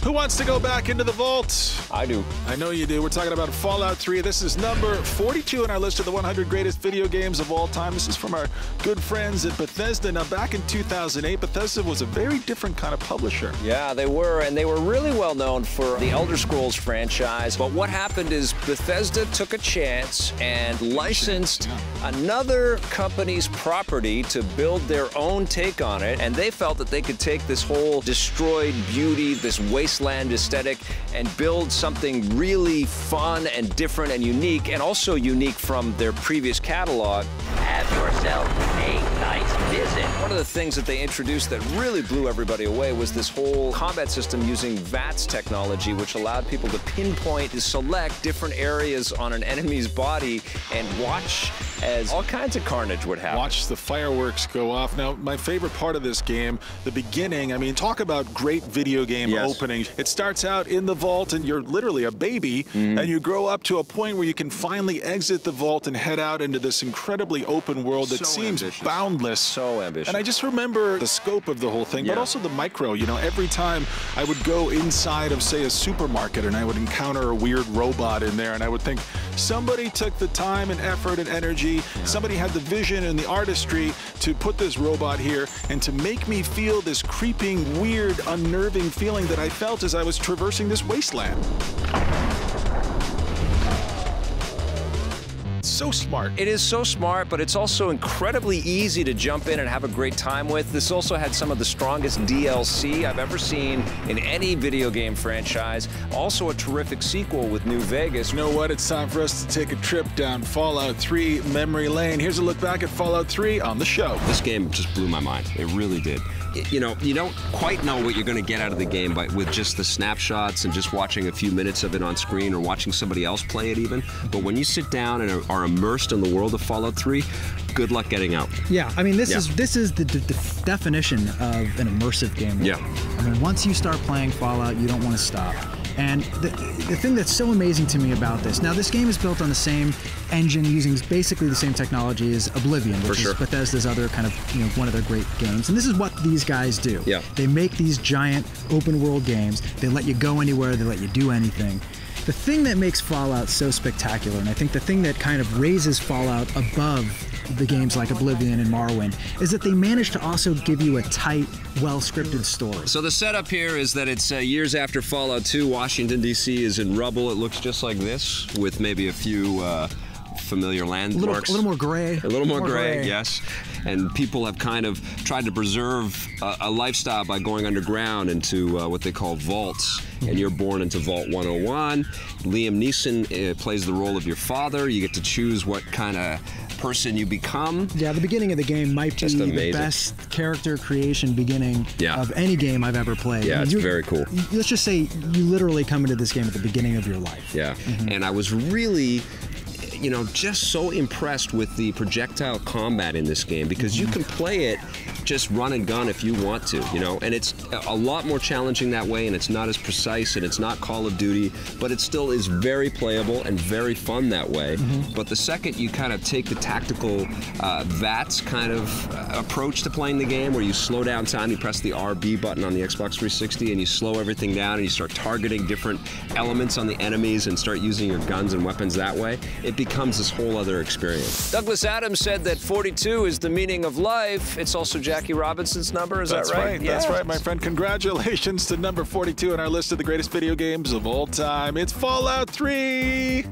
Who wants to go back into the vault? I do. I know you do. We're talking about Fallout 3. This is number 42 on our list of the 100 greatest video games of all time. This is from our good friends at Bethesda. Now, back in 2008, Bethesda was a very different kind of publisher. Yeah, they were, and they were really well known for the Elder Scrolls franchise. But what happened is Bethesda took a chance and licensed another company's property to build their own take on it, and they felt that they could take this whole destroyed beauty, this wasteland aesthetic, and build something really fun and different and unique, and also unique from their previous catalog. Have yourself a nice visit. One of the things that they introduced that really blew everybody away was this whole combat system using VATS technology, which allowed people to pinpoint and select different areas on an enemy's body and watch as all kinds of carnage would happen. Watch the fireworks go off. Now, my favorite part of this game, the beginning, I mean, talk about great video game openings. It starts out in the vault, and you're literally a baby, and you grow up to a point where you can finally exit the vault and head out into this incredibly open world that seems boundless. So ambitious. And I just remember the scope of the whole thing, but also the micro. You know, every time I would go inside of, say, a supermarket, and I would encounter a weird robot in there, and I would think, somebody took the time and effort and energy, somebody had the vision and the artistry to put this robot here and to make me feel this creeping, weird, unnerving feeling that I felt as I was traversing this wasteland. So smart. It is so smart, but it's also incredibly easy to jump in and have a great time with. This also had some of the strongest DLC I've ever seen in any video game franchise. Also a terrific sequel with New Vegas. You know what? It's time for us to take a trip down Fallout 3 memory lane. Here's a look back at Fallout 3 on the show. This game just blew my mind. It really did. You know, you don't quite know what you're going to get out of the game with just the snapshots and just watching a few minutes of it on screen or watching somebody else play it even. But when you sit down and are immersed in the world of Fallout 3, good luck getting out. Yeah, I mean, this is the definition of an immersive game. Yeah. I mean, once you start playing Fallout, you don't want to stop. And the thing that's so amazing to me about this, now this game is built on the same engine using basically the same technology as Oblivion, which is Bethesda's other kind of, you know, one of their great games. And this is what these guys do. Yeah. They make these giant open world games. They let you go anywhere, they let you do anything. The thing that makes Fallout so spectacular, and I think the thing that kind of raises Fallout above the games like Oblivion and Morrowind, is that they manage to also give you a tight, well-scripted story. So the setup here is that it's years after Fallout 2. Washington, D.C. is in rubble. It looks just like this, with maybe a few familiar landmarks. A little more gray. A little more gray, yes. And people have kind of tried to preserve a lifestyle by going underground into what they call vaults. And you're born into Vault 101. Liam Neeson plays the role of your father. You get to choose what kind of person you become. Yeah, the beginning of the game might be the best character creation beginning of any game I've ever played. Yeah, it's very cool. Let's just say you literally come into this game at the beginning of your life. Yeah, and I was really, you know, just so impressed with the projectile combat in this game, because you can play it just run and gun if you want to, you know, and it's a lot more challenging that way, and it's not as precise, and it's not Call of Duty, but it still is very playable and very fun that way. But the second you kind of take the tactical VATS kind of approach to playing the game, where you slow down time, you press the RB button on the Xbox 360 and you slow everything down and you start targeting different elements on the enemies and start using your guns and weapons that way, it becomes this whole other experience. Douglas Adams said that 42 is the meaning of life. It's also Jackie Robinson's number, is that right? That's right, my friend. Congratulations to number 42 on our list of the greatest video games of all time. It's Fallout 3!